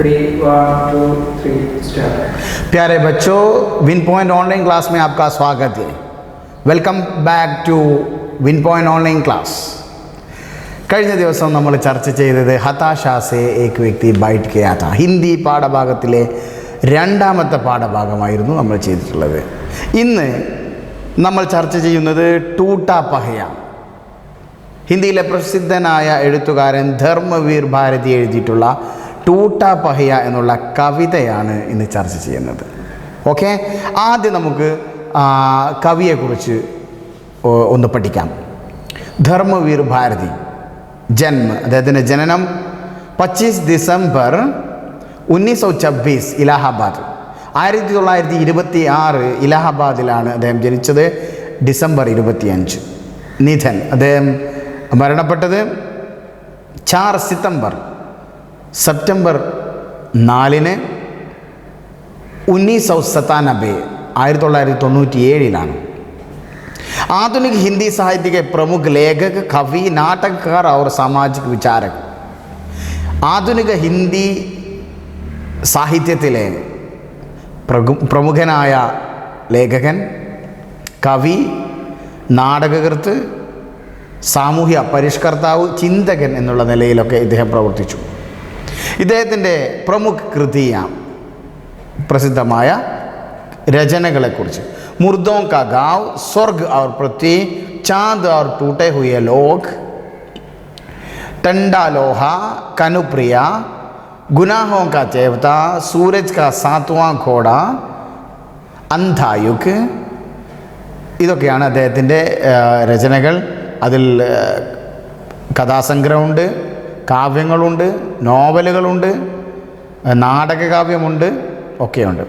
3, 1, 2, 3, start. प्यारे बच्चों, win point online class में आपका स्वागत है. Welcome back to Win Point online class. കഴിഞ്ഞ ദിവസം നമ്മൾ ചർച്ച ചെയ്തത് ഹതാശാ സേ ഏക് വ്യക്തി ബൈഠ് ഗയാ താ, ഹിന്ദി പാഠഭാഗത്തിലെ രണ്ടാമത്തെ പാഠഭാഗമായിരുന്നു നമ്മൾ ചെയ്തിട്ടുള്ളത്. ഇന്ന് നമ്മൾ ചർച്ച ചെയ്യുന്നത് ടൂട്ടാ പഹയ. ഹിന്ദിയിലെ പ്രസിദ്ധനായ എഴുത്തുകാരൻ ധർമ്മവീർ ഭാരതി എഴുതിയിട്ടുള്ള ടൂട്ടാ പഹയ എന്നുള്ള കവിതയാണ് ഇന്ന് ചർച്ച ചെയ്യുന്നത്. ഓക്കെ, ആദ്യം നമുക്ക് കവിയെക്കുറിച്ച് ഒന്ന് പഠിക്കാം. ധർമ്മവീർ ഭാരതി, അദ്ദേഹത്തിൻ്റെ ജനനം 25 ഡിസംബർ 1926 ഇലാഹാബാദ്. 1926 ഇലാഹാബാദിലാണ് അദ്ദേഹം ജനിച്ചത്. ഡിസംബർ 25 നിധൻ. അദ്ദേഹം മരണപ്പെട്ടത് 4 സെപ്റ്റംബർ 4 1997 1997 आधुनिक हिंदी साहित्य के प्रमुख लेखक, कवि, नाटककार और सामाजिक विचारक. ആധുനിക ഹിന്ദി സാഹിത്യത്തിലെ പ്രമുഖനായ ലേഖകൻ, കവി, നാടകകൃത്ത്, സാമൂഹ്യ പരിഷ്കർത്താവ്, ചിന്തകൻ എന്നുള്ള നിലയിലൊക്കെ ഇദ്ദേഹം പ്രവർത്തിച്ചു. ഇദ്ദേഹത്തിൻ്റെ പ്രമുഖ കൃതിയ പ്രസിദ്ധമായ രചനകളെക്കുറിച്ച് मुर्दों का गाँव, स्वर्ग और पृथ्वी, चांद और टूटे हुए लोग, टंडा लोहा, कनुप्रिया, गुनाहों का चेवता, सूरज का 7वां घोड़ा, അന്ധായുക്, ഇതൊക്കെയാണ് അദ്ദേഹത്തിൻ്റെ രചനകൾ. അതിൽ കഥാസംഗ്രഹമുണ്ട്, കാവ്യങ്ങളുണ്ട്, നോവലുകളുണ്ട്, നാടകകാവ്യമുണ്ട്, ഒക്കെയുണ്ട്.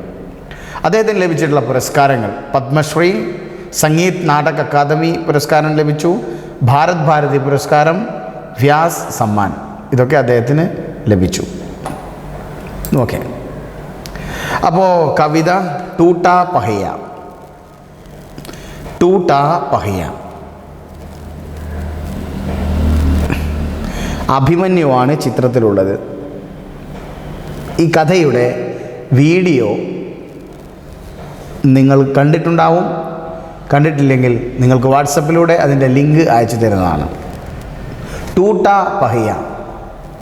അദ്ദേഹത്തിന് ലഭിച്ചിട്ടുള്ള പുരസ്കാരങ്ങൾ: പത്മശ്രീ, സംഗീത് നാടക അക്കാദമി പുരസ്കാരം ലഭിച്ചു, ഭാരത് ഭാരതി പുരസ്കാരം, വ്യാസ് സമ്മാൻ, ഇതൊക്കെ അദ്ദേഹത്തിന് ലഭിച്ചു. ഓക്കെ, അപ്പോൾ കവിത ടൂട്ടാ പഹയ. ടൂട്ടാ പഹയ അഭിമന്യുവാണ് ചിത്രത്തിലുള്ളത്. ഈ കഥയുടെ വീഡിയോ നിങ്ങൾ കണ്ടിട്ടുണ്ടാവും. കണ്ടിട്ടില്ലെങ്കിൽ നിങ്ങൾക്ക് വാട്സപ്പിലൂടെ അതിൻ്റെ ലിങ്ക് അയച്ചു തരുന്നതാണ്. ടൂട്ടാ പഹയ.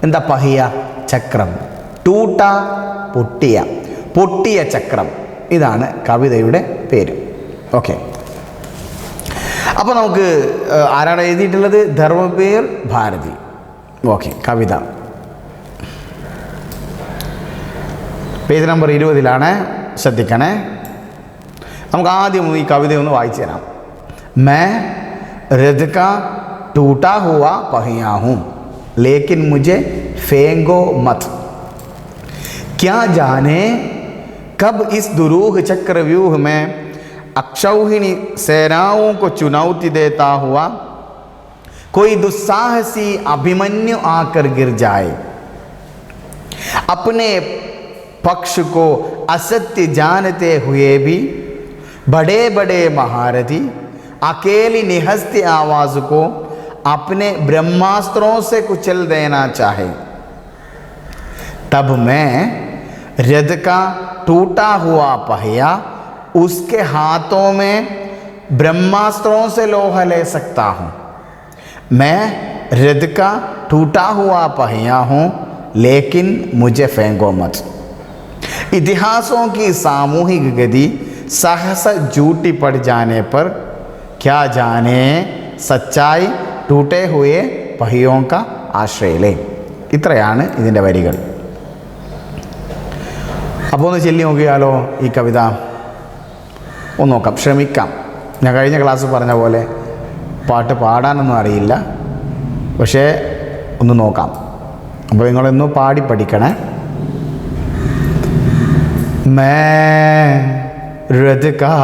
എന്താ പഹയ? ചക്രം. ടൂട്ടാ പൊട്ടിയ ചക്രം. ഇതാണ് കവിതയുടെ പേര്. ഓക്കെ, അപ്പോൾ നമുക്ക് ആരാണ് എഴുതിയിട്ടുള്ളത്? ധർമ്മവീർ ഭാരതി. ഓക്കെ, കവിത പേജ് നമ്പർ 20 ശ്രദ്ധിക്കണേ. നമുക്ക് ആദ്യം ഈ കവിതയൊന്ന് വായിച്ചു തരാം. मैं रथ का टूटा हुआ पहिया हूँ, लेकिन मुझे फेंको मत. क्या जाने कब इस दुरूह चक्रव्यूह में अक्षौहिणी सेनाओं को चुनौती देता हुआ कोई दुस्साहसी अभिमन्यु आकर गिर जाए. अपने पक्ष को असत्य जानते हुए भी बड़े बड़े महारथी अकेली निहस्ती आवाज़ को अपने ब्रह्मास्त्रों से कुचल देना चाहे. तब मैं रथ का टूटा हुआ पहिया उसके हाथों में ब्रह्मास्त्रों से लोहा ले सकता हूँ. मैं रथ का टूटा हुआ पहिया हूँ, लेकिन मुझे फेंको मत. इतिहासों की सामूहिक गति सहस झूठी पड़ जाने पर क्या जाने सच्चाई टूटे हुए पहियों का आश्रय ले. ഇത്രയാണ് ഇതിൻ്റെ വരികൾ. അപ്പോൾ ഒന്ന് ചൊല്ലി നോക്കിയാലോ ഈ കവിത? ഒന്ന് നോക്കാം, ശ്രമിക്കാം. ഞാൻ കഴിഞ്ഞ ക്ലാസ് പറഞ്ഞ പോലെ പാട്ട് പാടാനൊന്നും അറിയില്ല, പക്ഷേ ഒന്ന് നോക്കാം. അപ്പോൾ നിങ്ങളൊന്ന് പാടി പഠിക്കണേ. मैं रथ का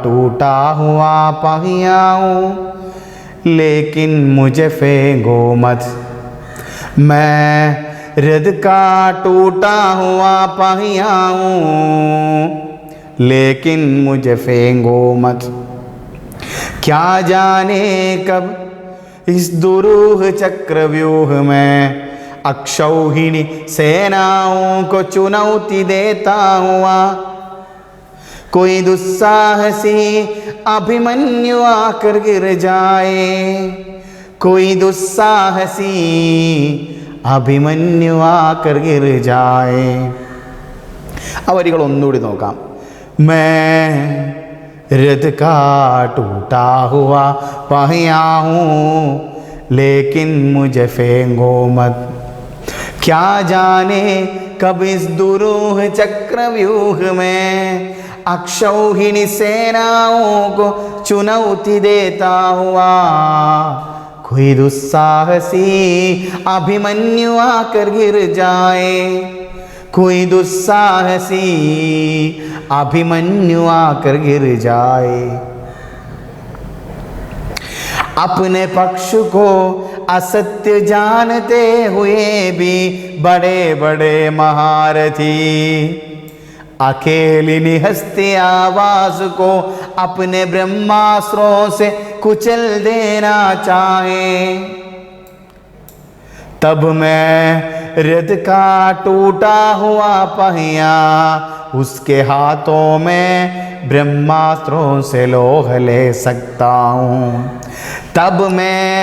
टूटा हुआ पहिया हूँ, लेकिन मुझे फेंको मत. मैं रथ का टूटा हुआ पहिया हूँ, लेकिन मुझे फेंको मत. क्या जाने कब इस दुरूह चक्रव्यूह में अक्षौहिणी सेनाओं को चुनौती देता हुआ कोई दुस्साहसी अभिमन्यु आकर गिर जाए, कोई दुस्साहसी अभिमन्यु आकर गिर जाए. ആ വരികൾ ഒന്നുകൂടി നോക്കാം. मैं रथ का टूटा हुआ पहिया हूँ लेकिन मुझे फेंको मत, क्या जाने कब इस दुरूह चक्रव्यूह में अक्षौहिणी सेनाओं को चुनौती देता हुआ कोई दुस्साहसी अभिमन्यु आकर गिर जाए, कोई दुस्साहसी अभिमन्यु आकर गिर जाए. अपने पक्ष को असत्य जानते हुए भी बड़े बड़े महारथी अकेली निहस्ती आवाज को अपने ब्रह्मास्त्रों से कुचल देना चाहे, तब मैं रथ का टूटा हुआ पहिया उसके हाथों में ब्रह्मास्त्रों से लोह ले सकता हूँ. तब मैं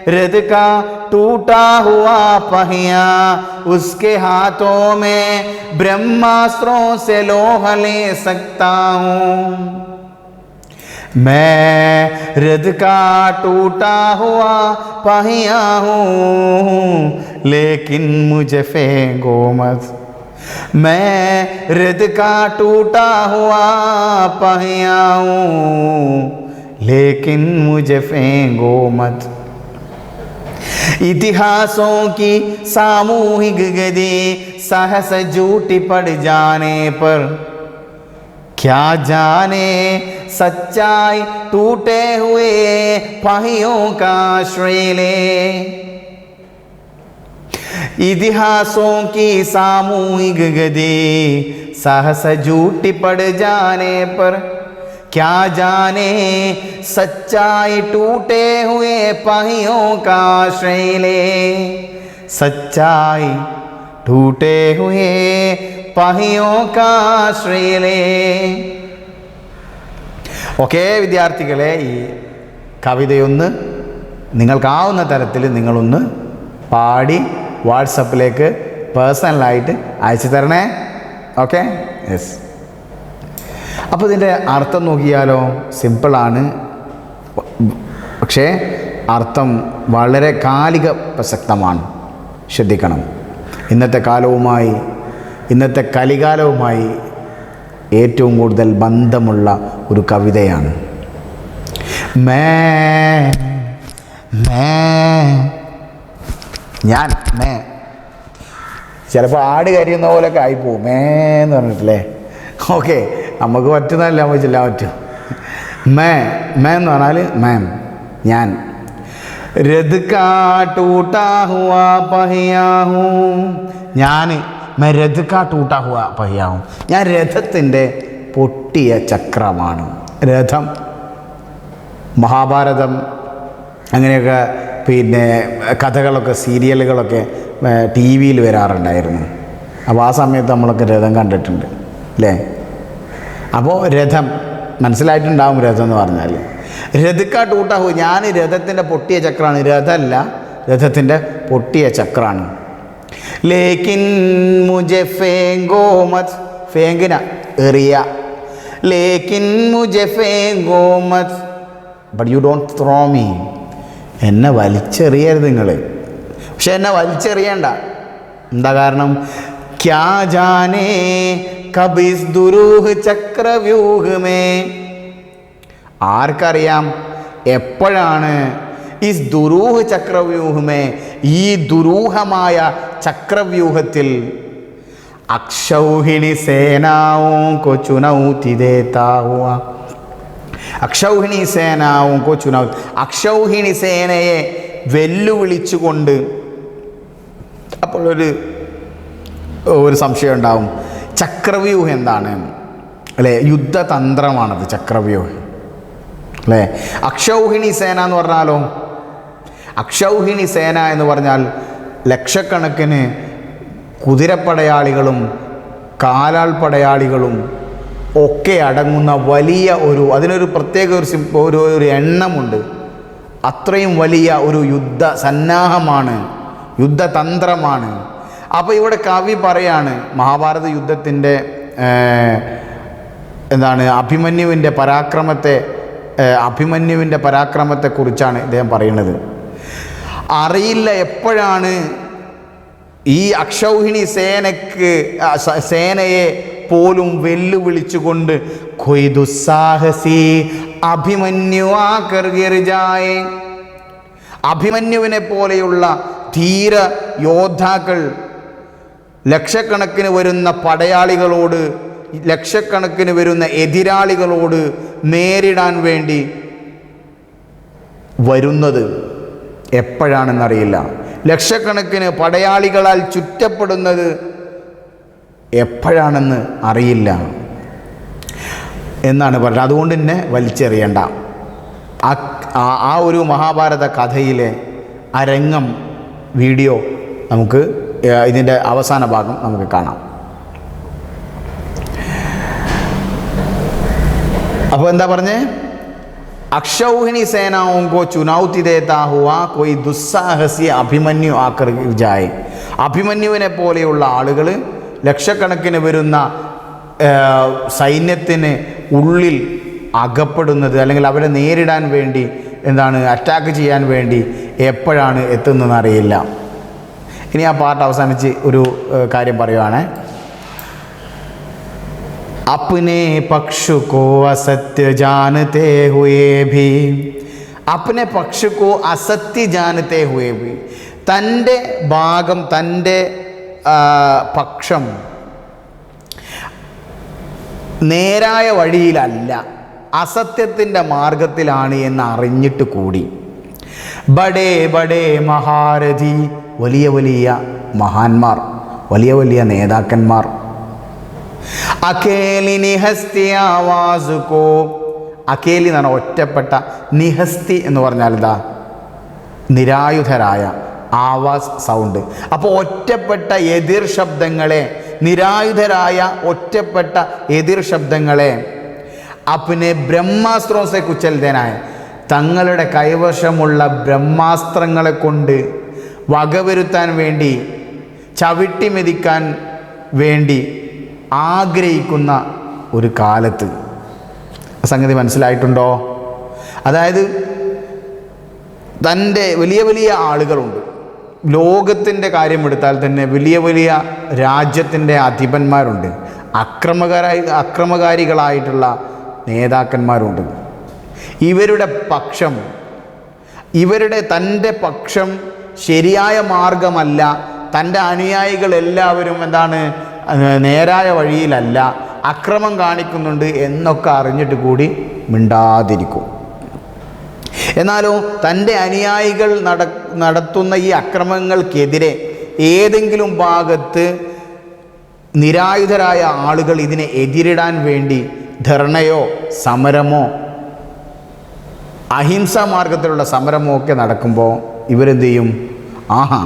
रथ का टूटा हुआ पहिया उसके हाथों में ब्रह्मास्त्रों से लोह ले सकता हूँ. मैं रथ का टूटा हुआ पहिया हूँ लेकिन मुझे फेंको मत, मैं रथ का टूटा हुआ पहिया हूँ लेकिन मुझे फेंको मत. इतिहासों की सामूहिक गति सहस झूठी पड़ जाने पर क्या जाने सच्चाई टूटे हुए पहियों का आश्रय ले. इतिहासों की सामूहिक गति सहस झूठी पड़ जाने पर क्या जाने सच्चाई टूटे हुए पहियों का आश्रय ले, सच्चाई टूटे हुए पहियों का आश्रय ले. ഓക്കെ വിദ്യാർത്ഥികളെ, ഈ കവിതയൊന്ന് നിങ്ങൾക്കാവുന്ന തരത്തിൽ നിങ്ങളൊന്ന് പാടി വാട്സപ്പിലേക്ക് പേഴ്സണലായിട്ട് അയച്ചു തരണേ. Okay, yes. അപ്പോൾ ഇതിൻ്റെ അർത്ഥം നോക്കിയാലോ, സിമ്പിളാണ്, പക്ഷേ അർത്ഥം വളരെ കാലിക പ്രസക്തമാണ്. ശ്രദ്ധിക്കണം. ഇന്നത്തെ കാലവുമായി, ഇന്നത്തെ കലികാലവുമായി ഏറ്റവും കൂടുതൽ ബന്ധമുള്ള ഒരു കവിതയാണ്. ഞാൻ ചിലപ്പോൾ ആട് കരിയുന്ന പോലെയൊക്കെ ആയിപ്പോവും, എന്ന് പറഞ്ഞിട്ടില്ലേ. ഓക്കെ, നമുക്ക് പറ്റുന്നതല്ല, നമുക്ക് ചെല്ലാൻ പറ്റും. എന്ന് പറഞ്ഞാൽ ഞാൻ. രഥ് കാ ടൂട്ടാ ഹുവാ पहिया हूँ, मैं रथ का टूटा हुआ पहिया हूँ, ഞാൻ രഥത്തിൻ്റെ പൊട്ടിയ ചക്രമാണ്. രഥം മഹാഭാരതം അങ്ങനെയൊക്കെ പിന്നെ കഥകളൊക്കെ സീരിയലുകളൊക്കെ ടി വിയിൽ വരാറുണ്ടായിരുന്നു. അപ്പോൾ ആ സമയത്ത് നമ്മളൊക്കെ രഥം കണ്ടിട്ടുണ്ട് അല്ലേ. അപ്പോൾ രഥം മനസ്സിലായിട്ടുണ്ടാവും. രഥം എന്ന് പറഞ്ഞാൽ രഥക്കാ ടൂട്ടാ ഹു, ഞാൻ രഥത്തിൻ്റെ പൊട്ടിയ ചക്രമാണ്. രഥമല്ല, രഥത്തിൻ്റെ പൊട്ടിയ ചക്രമാണ്. ലേക്കിൻ മുझे फेंको मत, ഫേങ്കിന എറിയ. ലേക്കിൻ മുझे फेंको मत but you don't throw me, എന്നെ വലിച്ചെറിയരുത് നിങ്ങൾ. പക്ഷെ എന്നെ വലിച്ചെറിയണ്ട. എന്താ കാരണം? ക്യാ ജാനേ കബ് ഇസ് ദുരൂഹ് ചക്രവ്യൂഹ് മേ, ആർക്കറിയാം എപ്പോഴാണ് ഇസ് ദുരൂഹ് ചക്രവ്യൂഹ് മേ, ഈ ദുരൂഹമായ ചക്രവ്യൂഹത്തിൽ അക്ഷൗഹിണി സേനാओं को चुनौती देता हुआ, അക്ഷൗഹിണി സേനാവും को चुनौती, അക്ഷൗഹിണി സേനയെ വെല്ലുവിളിച്ചുകൊണ്ട്. അപ്പോൾ ഒരു സംശയം ഉണ്ടാവും, ചക്രവ്യൂഹം എന്താണ് അല്ലേ? യുദ്ധതന്ത്രമാണത് ചക്രവ്യൂഹം അല്ലേ. അക്ഷൗഹിണി സേന എന്ന് പറഞ്ഞാലോ, അക്ഷൗഹിണി സേന എന്ന് പറഞ്ഞാൽ ലക്ഷക്കണക്കിന് കുതിരപ്പടയാളികളും കാലാൾ പടയാളികളും ഒക്കെ അടങ്ങുന്ന വലിയ അതിനൊരു പ്രത്യേക ഒരു എണ്ണമുണ്ട്. അത്രയും വലിയ ഒരു യുദ്ധ സന്നാഹമാണ്, യുദ്ധതന്ത്രമാണ്. അപ്പോൾ ഇവിടെ കവി പറയാണ് മഹാഭാരത യുദ്ധത്തിൻ്റെ അഭിമന്യുവിൻ്റെ പരാക്രമത്തെക്കുറിച്ചാണ് ഇദ്ദേഹം പറയുന്നത്. അറിയില്ല എപ്പോഴാണ് ഈ അക്ഷൗഹിണി സേനയെ പോലും വെല്ലുവിളിച്ചുകൊണ്ട് കൊയ് ദുസ്സാഹസി അഭിമന്യു ആകർഗിർജായേ, അഭിമന്യുവിനെ പോലെയുള്ള ധീര യോദ്ധാക്കൾ ലക്ഷക്കണക്കിന് വരുന്ന പടയാളികളോട്, ലക്ഷക്കണക്കിന് വരുന്ന എതിരാളികളോട് നേരിടാൻ വേണ്ടി വരുന്നത് എപ്പോഴാണെന്നറിയില്ല. ലക്ഷക്കണക്കിന് പടയാളികളാൽ ചുറ്റപ്പെടുന്നത് എപ്പോഴാണെന്ന് അറിയില്ല എന്നാണ് പറഞ്ഞത്. അതുകൊണ്ട് തന്നെ വലിച്ചെറിയണ്ട. ആ ഒരു മഹാഭാരത കഥയിലെ ആ രംഗം വീഡിയോ നമുക്ക് ഇതിൻ്റെ അവസാന ഭാഗം നമുക്ക് കാണാം. അപ്പോൾ എന്താ പറഞ്ഞേ? अक्षौहिणी सेनाओं को चुनौती देता हुआ कोई दुस्साहसी അഭിമന്യു ആക്കർ ജായ്. അഭിമന്യുവിനെ പോലെയുള്ള ആളുകൾ ലക്ഷക്കണക്കിന് വരുന്ന സൈന്യത്തിന് ഉള്ളിൽ അകപ്പെടുന്നത്, അല്ലെങ്കിൽ അവരെ നേരിടാൻ വേണ്ടി അറ്റാക്ക് ചെയ്യാൻ വേണ്ടി എപ്പോഴാണ് എത്തുന്നതെന്ന് അറിയില്ല. ഇനി ആ പാട്ട് അവസാനിച്ച് ഒരു കാര്യം പറയുവാണ്. अपने पक्ष को असत्य जानते हुए भी, अपने पक्ष को असत्य जानते हुए भी, തൻ്റെ ഭാഗം, തൻ്റെ പക്ഷം നേരായ വഴിയിലല്ല, അസത്യത്തിൻ്റെ മാർഗത്തിലാണ് എന്ന് അറിഞ്ഞിട്ട് കൂടി ബഡേ ബഡേ മഹാരഥി, വലിയ വലിയ മഹാന്മാർ, വലിയ വലിയ നേതാക്കന്മാർ, അകേലി നിഹസ്തി ആവാസ് കോ, അകേലി എന്നാണ് ഒറ്റപ്പെട്ട, നിഹസ്തി എന്ന് പറഞ്ഞാൽ എന്താ? നിരായുധരായ, ആവാസ് സൗണ്ട്. അപ്പോൾ ഒറ്റപ്പെട്ട എതിർ ശബ്ദങ്ങളെ, നിരായുധരായ ഒറ്റപ്പെട്ട എതിർ ശബ്ദങ്ങളെ അപ്നെ ബ്രഹ്മാസ്ത്രോസെ കുച്ചൽദേനായ, തങ്ങളുടെ കൈവശമുള്ള ബ്രഹ്മാസ്ത്രങ്ങളെ കൊണ്ട് വകവരുത്താൻ വേണ്ടി, ചവിട്ടി മെതിക്കാൻ വേണ്ടി ആഗ്രഹിക്കുന്ന ഒരു കാലത്ത്. സംഗതി മനസ്സിലായിട്ടുണ്ടോ? അതായത് തൻ്റെ വലിയ വലിയ ആളുകളുണ്ട്. ലോകത്തിൻ്റെ കാര്യമെടുത്താൽ തന്നെ വലിയ വലിയ രാജ്യത്തിൻ്റെ അധിപന്മാരുണ്ട്, അക്രമകാരികളായിട്ടുള്ള നേതാക്കന്മാരുണ്ട്. തൻ്റെ പക്ഷം ശരിയായ മാർഗമല്ല, തൻ്റെ അനുയായികൾ എല്ലാവരും നേരായ വഴിയിലല്ല, അക്രമം കാണിക്കുന്നുണ്ട് എന്നൊക്കെ അറിഞ്ഞിട്ട് കൂടി മിണ്ടാതിരിക്കും. എന്നാലോ തൻ്റെ അനുയായികൾ നടത്തുന്ന ഈ അക്രമങ്ങൾക്കെതിരെ ഏതെങ്കിലും ഭാഗത്ത് നിരായുധരായ ആളുകൾ ഇതിനെ എതിരിടാൻ വേണ്ടി ധർണയോ സമരമോ അഹിംസാ മാർഗത്തിലുള്ള സമരമോ ഒക്കെ നടക്കുമ്പോൾ ഇവരെന്ത് ചെയ്യും? ആഹാ,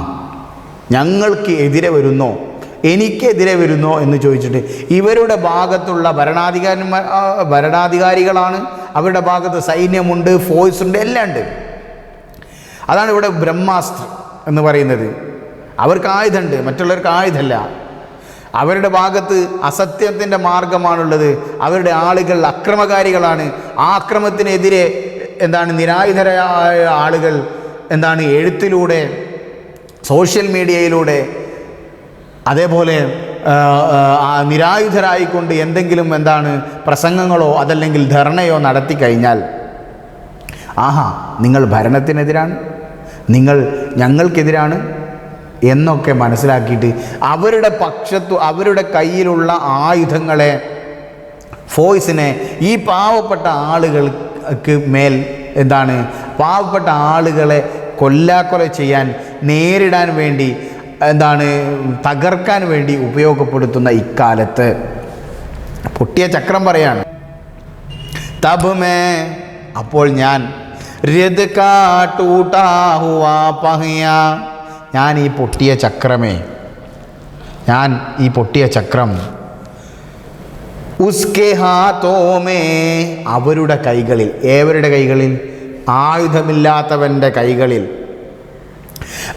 ഞങ്ങൾക്ക് എതിരെ വരുന്നോ, എനിക്കെതിരെ വരുന്നോ എന്ന് ചോദിച്ചിട്ട് ഇവരുടെ ഭാഗത്തുള്ള ഭരണാധികാരികളാണ്, അവരുടെ ഭാഗത്ത് സൈന്യമുണ്ട്, ഫോഴ്സ് ഉണ്ട്, എല്ലാം ഉണ്ട്. അതാണ് ഇവിടെ ബ്രഹ്മാസ്ത്രം എന്ന് പറയുന്നത്. അവർക്ക് ആയുധമുണ്ട്, മറ്റുള്ളവർക്ക് ആയുധമല്ല. അവരുടെ ഭാഗത്ത് അസത്യത്തിൻ്റെ മാർഗമാണുള്ളത്. അവരുടെ ആളുകൾ അക്രമകാരികളാണ്. ആ അക്രമത്തിനെതിരെ നിരായുധരായ ആളുകൾ എഴുത്തിലൂടെ, സോഷ്യൽ മീഡിയയിലൂടെ, അതേപോലെ നിരായുധരായിക്കൊണ്ട് എന്തെങ്കിലും പ്രസംഗങ്ങളോ അതല്ലെങ്കിൽ ധർണയോ നടത്തി കഴിഞ്ഞാൽ, ആഹാ, നിങ്ങൾ ഭരണത്തിനെതിരാണ്, നിങ്ങൾ ഞങ്ങൾക്കെതിരാണ് എന്നൊക്കെ മനസ്സിലാക്കിയിട്ട് അവരുടെ പക്ഷത്തു, അവരുടെ കയ്യിലുള്ള ആയുധങ്ങളെ, ഫോഴ്സിനെ ഈ പാവപ്പെട്ട ആളുകൾക്ക് മേൽ പാവപ്പെട്ട ആളുകളെ കൊല്ലാക്കൊല ചെയ്യാൻ, നേരിടാൻ വേണ്ടി, തകർക്കാൻ വേണ്ടി ഉപയോഗപ്പെടുത്തുന്ന ഇക്കാലത്ത് പൊട്ടിയ ചക്രം പറയാണ്. തബ് മേ, അപ്പോൾ ഞാൻ, രദ് കാ ടൂട്ടാ ഹുവാ പഹിയ, ഞാൻ ഈ പൊട്ടിയ ചക്രമേ, ഞാൻ ഈ പൊട്ടിയ ചക്രം ഉസ്കെ ഹാത്തോമേ, അവരുടെ കൈകളിൽ, ഏവരുടെ കൈകളിൽ? ആയുധമില്ലാത്തവൻ്റെ കൈകളിൽ.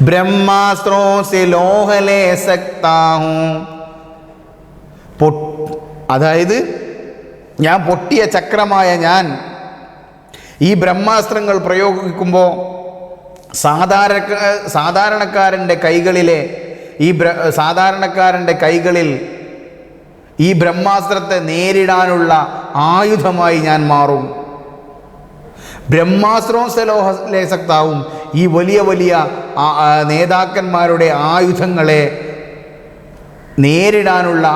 ബ്രഹ്മാസ്ത്രോ സെ ലോഹലേ സക്താഹൂ, അതായത് ഞാൻ പൊട്ടിയ ചക്രമായ ഞാൻ ഈ ബ്രഹ്മാസ്ത്രങ്ങൾ പ്രയോഗിക്കുമ്പോൾ സാധാരണക്കാരൻ്റെ കൈകളിലെ സാധാരണക്കാരൻ്റെ കൈകളിൽ ഈ ബ്രഹ്മാസ്ത്രത്തെ നേരിടാനുള്ള ആയുധമായി ഞാൻ മാറും. ബ്രഹ്മാസ്ത്രവും സലോഹലേസക്താവും ഈ വലിയ വലിയ നേതാക്കന്മാരുടെ ആയുധങ്ങളെ നേരിടാനുള്ള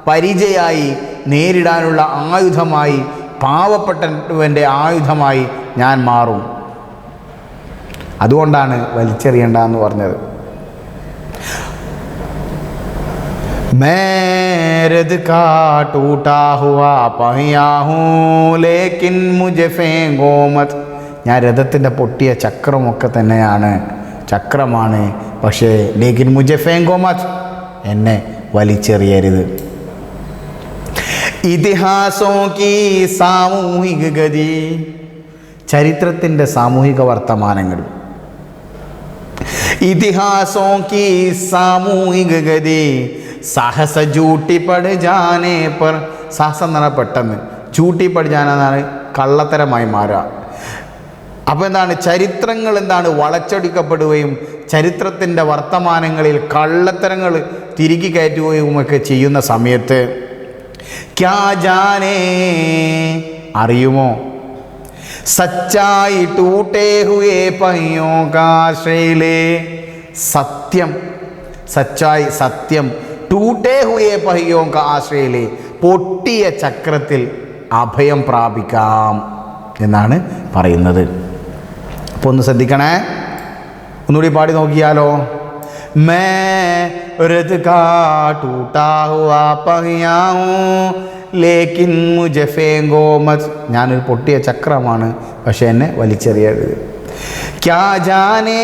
പരിചയായി, നേരിടാനുള്ള ആയുധമായി, പാവപ്പെട്ടവൻ്റെ ആയുധമായി ഞാൻ മാറും. അതുകൊണ്ടാണ് വലിച്ചെറിയണ്ട എന്ന് പറഞ്ഞത്. മേരത് കാ ടൂട്ടാ ഹുവാ പഹിയാ ഹൂം ലേക്കിൻ മുझे फेंको मत, ഞാൻ രഥത്തിൻ്റെ പൊട്ടിയ ചക്രമൊക്കെ തന്നെയാണ്, ചക്രമാണ്, പക്ഷേ ലേക്കിൻ മുझे फेंको मत, എന്നെ വലിച്ചെറിയരുത്. ഇതിഹാസോ കി സാമൂഹിക ഗതി, ചരിത്രത്തിൻ്റെ സാമൂഹിക വർത്തമാനങ്ങൾ. ഇതിഹാസോ കി സാമൂഹിക ഗതി സാഹസ ജൂട്ടി പട് ജാനേ പർ, സാഹസം എന്ന് പറഞ്ഞാൽ പെട്ടെന്ന്, ചൂട്ടി പട് ജാന എന്നാണ് കള്ളത്തരമായി മാറുക. അപ്പോൾ എന്താണ്? ചരിത്രങ്ങൾ എന്താണ്? വളച്ചൊടിക്കപ്പെടുകയും ചരിത്രത്തിൻ്റെ വർത്തമാനങ്ങളിൽ കള്ളത്തരങ്ങൾ തിരികെ കയറ്റുകയും ഒക്കെ ചെയ്യുന്ന സമയത്ത് ക്യാ ജാനേ, അറിയുമോ? സച്ചായി ടൂട്ടേ ഹുയേ പയ്യോ കാശ്രയിലേ, സത്യം, സച്ചായി സത്യം, ടൂട്ടേ ഹുയേ പയ്യോ കാശ്രയിലേ, പൊട്ടിയ ചക്രത്തിൽ അഭയം പ്രാപിക്കാം എന്നാണ് പറയുന്നത്. അപ്പോൾ ഒന്ന് ശ്രദ്ധിക്കണേ, ഒന്നുകൂടി പാടി നോക്കിയാലോ. മേ രത് കാ ടൂട്ടാ ഹുവാ പഹിയാ ഹൂം ലേക്കിൻ മുझे फेंको मत, ഞാനൊരു പൊട്ടിയ ചക്രമാണ്, പക്ഷെ എന്നെ വലിച്ചെറിയരുത്. ക്യാ ജാനേ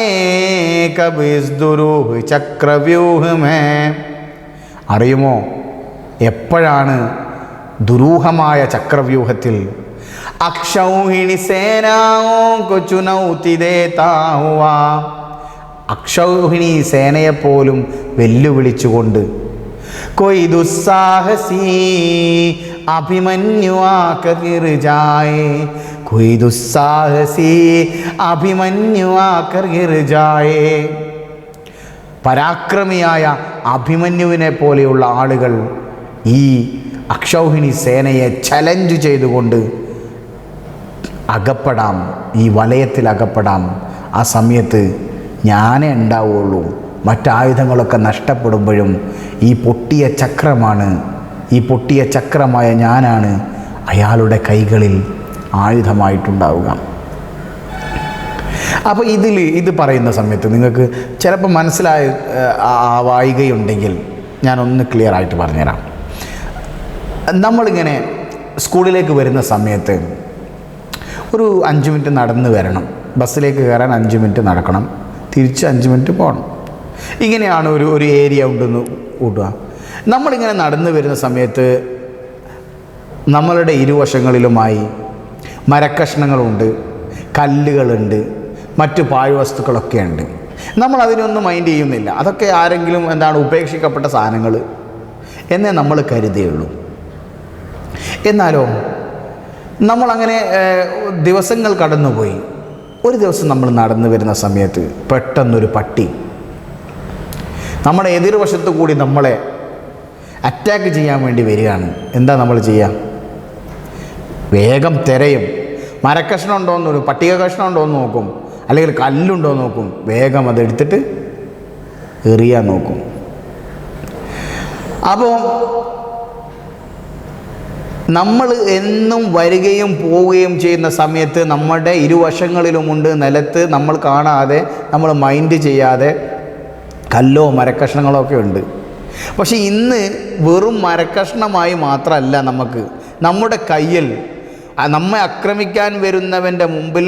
കബ് ഇസ് ദുരൂഹ ചക്രവ്യൂഹ മേ, അറിയുമോ എപ്പോഴാണ് ദുരൂഹമായ ചക്രവ്യൂഹത്തിൽ അക്ഷൗഹിണി സേനാओं को चुनौती देता हुआ, അക്ഷൗഹിണി സേനയെപ്പോലും വെല്ലുവിളിച്ചുകൊണ്ട് कोई दुस्साहसी अभिमन्यु आकर गिर जाए, कोई दुस्साहसी अभिमन्यु आकर गिर जाए, പരാക്രമിയായ അഭിമന്യുവിനെ പോലെയുള്ള ആളുകൾ ഈ അക്ഷൗഹിണി സേനയെ ചലഞ്ച് ചെയ്തുകൊണ്ട് അകപ്പെടാം, ഈ വലയത്തിൽ അകപ്പെടാം. ആ സമയത്ത് ഞാനേ ഉണ്ടാവുള്ളൂ. മറ്റായുധങ്ങളൊക്കെ നഷ്ടപ്പെടുമ്പോഴും ഈ പൊട്ടിയ ചക്രമാണ്, ഈ പൊട്ടിയ ചക്രമായ ഞാനാണ് അയാളുടെ കൈകളിൽ ആയുധമായിട്ടുണ്ടാവുക. അപ്പോൾ ഇത് പറയുന്ന സമയത്ത് നിങ്ങൾക്ക് ചിലപ്പോൾ വായികയുണ്ടെങ്കിൽ ഞാനൊന്ന് ക്ലിയർ ആയിട്ട് പറഞ്ഞുതരാം. നമ്മളിങ്ങനെ സ്കൂളിലേക്ക് വരുന്ന സമയത്ത് ഒരു 5 മിനിറ്റ് നടന്ന് വരണം, ബസ്സിലേക്ക് കയറാൻ 5 മിനിറ്റ് നടക്കണം, തിരിച്ച് 5 മിനിറ്റ് പോകണം. ഇങ്ങനെയാണ് ഒരു ഏരിയ ഉണ്ടെന്ന് കൂട്ടുക. നമ്മളിങ്ങനെ നടന്നു വരുന്ന സമയത്ത് നമ്മളുടെ ഇരുവശങ്ങളിലുമായി മരക്കഷ്ണങ്ങളുണ്ട്, കല്ലുകളുണ്ട്, മറ്റു പാഴ്വസ്തുക്കളൊക്കെ ഉണ്ട്. നമ്മൾ അതിനൊന്നും മൈൻഡ് ചെയ്യുന്നില്ല. അതൊക്കെ ആരെങ്കിലും ഉപേക്ഷിക്കപ്പെട്ട സാധനങ്ങൾ എന്നേ നമ്മൾ കരുതിയുള്ളൂ. എന്നാലോ നമ്മളങ്ങനെ ദിവസങ്ങൾ കടന്നുപോയി. ഒരു ദിവസം നമ്മൾ നടന്നു വരുന്ന സമയത്ത് പെട്ടെന്നൊരു പട്ടി നമ്മുടെ എതിർവശത്തു കൂടി നമ്മളെ അറ്റാക്ക് ചെയ്യാൻ വേണ്ടി വരികയാണ്. എന്താ നമ്മൾ ചെയ്യുക? വേഗം തിരയും. മരക്കഷ്ണം ഉണ്ടോയെന്ന് നോക്കും, പട്ടിക കഷ്ണം ഉണ്ടോയെന്ന് നോക്കും, അല്ലെങ്കിൽ കല്ലുണ്ടോ എന്ന് നോക്കും. വേഗം അതെടുത്തിട്ട് എറിയാൻ നോക്കും. അപ്പോൾ നമ്മൾ എന്നും വരികയും പോവുകയും ചെയ്യുന്ന സമയത്ത് നമ്മുടെ ഇരുവശങ്ങളിലുമുണ്ട് നിലത്ത് നമ്മൾ കാണാതെ, നമ്മൾ മൈൻഡ് ചെയ്യാതെ കല്ലോ മരക്കഷ്ണങ്ങളോ ഒക്കെ ഉണ്ട്. പക്ഷെ ഇന്ന് വെറും മരക്കഷ്ണമായി മാത്രമല്ല നമ്മുടെ കയ്യിൽ നമ്മെ ആക്രമിക്കാൻ വരുന്നവൻ്റെ മുമ്പിൽ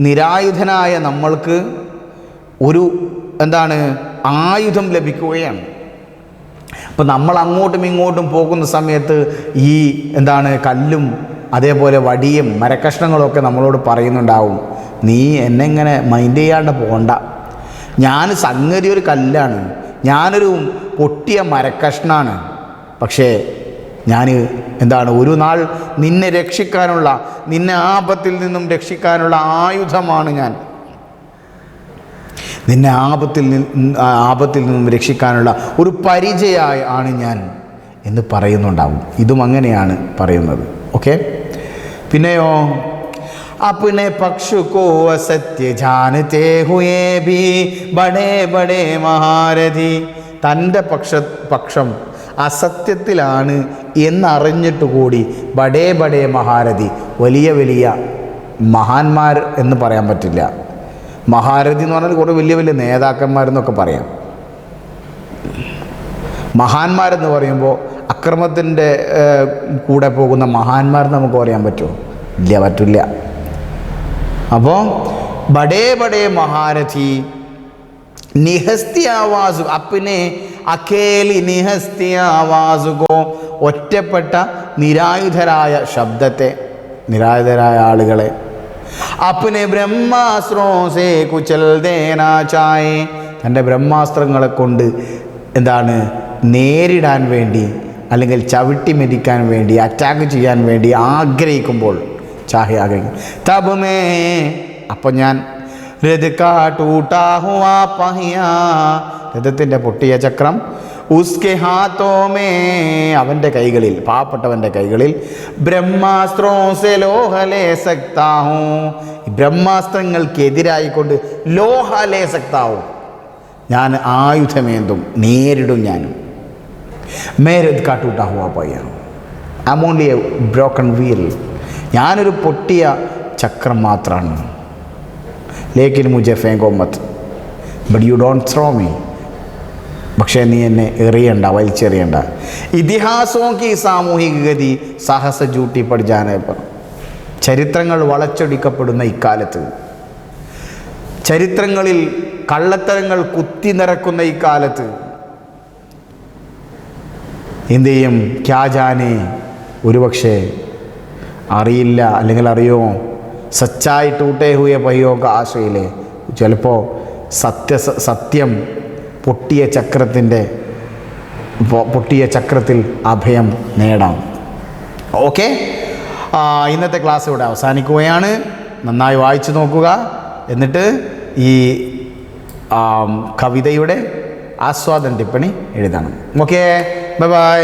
നിരായുധനായ നമ്മൾക്ക് ഒരു എന്താണ് ആയുധം ലഭിക്കുകയാണ്. അപ്പം നമ്മൾ അങ്ങോട്ടും ഇങ്ങോട്ടും പോകുന്ന സമയത്ത് ഈ എന്താണ് കല്ലും അതേപോലെ വടിയും മരക്കഷ്ണങ്ങളൊക്കെ നമ്മളോട് പറയുന്നുണ്ടാവും, നീ എന്നെ ഇങ്ങനെ മൈൻഡ് ചെയ്യാണ്ട് പോകണ്ട, ഞാൻ സംഗതി ഒരു കല്ലാണ്, ഞാനൊരു പൊട്ടിയ മരക്കഷ്ണാണ്, പക്ഷേ ഞാൻ എന്താണ് ഒരു നാൾ നിന്നെ രക്ഷിക്കാനുള്ള, നിന്നെ ആപത്തിൽ നിന്നും രക്ഷിക്കാനുള്ള ആയുധമാണ് ഞാൻ, നിന്നെ ആപത്തിൽ നിന്നും രക്ഷിക്കാനുള്ള ഒരു പരിചയമായി ആണ് ഞാൻ എന്ന് പറയുന്നുണ്ടാവും. ഇതും അങ്ങനെയാണ് പറയുന്നത്. ഓക്കെ, പിന്നെയോ अपने पक्ष को असत्य जानते हुए भी बड़े बड़े महारथी, തൻ്റെ പക്ഷം അസത്യത്തിലാണ് എന്നറിഞ്ഞിട്ട് കൂടി ബഡേ ബഡേ മഹാരഥി, വലിയ വലിയ മഹാന്മാർ എന്ന് പറയാൻ പറ്റില്ല, മഹാരഥി എന്ന് പറഞ്ഞാൽ കുറേ വലിയ വലിയ നേതാക്കന്മാരെന്നൊക്കെ പറയാം. മഹാന്മാരെന്ന് പറയുമ്പോൾ അക്രമത്തിൻ്റെ കൂടെ പോകുന്ന മഹാന്മാർ നമുക്ക് പറയാൻ പറ്റുമോ? ഇല്ല, പറ്റില്ല. അപ്പോൾ ബഡേ ബഡേ മഹാരഥി നിഹസ്തി ആവാസ് അപ്പിനെ അഖേലി നിഹസ്തി ആവാസ് ഗോ, ഒറ്റപ്പെട്ട നിരായുധരായ ശബ്ദത്തെ, നിരായുധരായ ആളുകളെ, അപ്പിനെ ബ്രഹ്മാസ്ത്രേ കുചൽ ദേനാ ചായേ, തൻ്റെ ബ്രഹ്മാസ്ത്രങ്ങളെ കൊണ്ട് എന്താണ് നേരിടാൻ വേണ്ടി അല്ലെങ്കിൽ ചവിട്ടി മെതിക്കാൻ വേണ്ടി അറ്റാക്ക് ചെയ്യാൻ വേണ്ടി ആഗ്രഹിക്കുമ്പോൾ, ചാഹെ ആഗ്രഹിക്കും, തബ് മേ, അപ്പം ഞാൻ രഥ് കാ ടൂട്ടാ ഹുവാ പഹിയാ, രഥത്തിൻ്റെ പൊട്ടിയ ചക്രം, ഉസ്കെ ഹാത്തോ മേ, അവൻ്റെ കൈകളിൽ, പാവപ്പെട്ടവൻ്റെ കൈകളിൽ, ബ്രഹ്മാസ്ത്രോ സെ ലോഹ ലേ സക്താ ഹൂ, ബ്രഹ്മാസ്ത്രങ്ങൾക്കെതിരായിക്കൊണ്ട് ലോഹ ലേ സക്താ ഹൂ, ഞാൻ ആയുധമേന്തും, നേരിടും ഞാനും. മേ രഥ് കാ ടൂട്ടാ ഹുവാ പഹിയാ, I am only a broken wheel, ഞാനൊരു പൊട്ടിയ ചക്രം മാത്രമാണ്. ലേക്കിൻ മുझे फेंको मत but you don't throw me, പക്ഷേ നീ എന്നെ എറിയണ്ട, വലിച്ചെറിയണ്ട. ഇതിഹാസവും കി സാമൂഹിക ഗതി സാഹസ ജൂട്ടി പഠിച്ചാനേ പറ, ചരിത്രങ്ങൾ വളച്ചൊടിക്കപ്പെടുന്ന ഇക്കാലത്ത്, ചരിത്രങ്ങളിൽ കള്ളത്തരങ്ങൾ കുത്തി നിറക്കുന്ന ഇക്കാലത്ത് എന്ത് ചെയ്യും? ക്യാ ജാനെ, ഒരുപക്ഷെ അറിയില്ല അല്ലെങ്കിൽ അറിയോ, സച്ചായി ടൂട്ടേ ഹുയ പയ്യോക ആശയിലെ, ചിലപ്പോൾ സത്യം പൊട്ടിയ ചക്രത്തിൽ അഭയം നേടാം. ഓക്കെ, ഇന്നത്തെ ക്ലാസ് ഇവിടെ അവസാനിക്കുകയാണ്. നന്നായി വായിച്ചു നോക്കുക, എന്നിട്ട് ഈ കവിതയുടെ ആസ്വാദന ടിപ്പണി എഴുതണം. Okay, bye bye.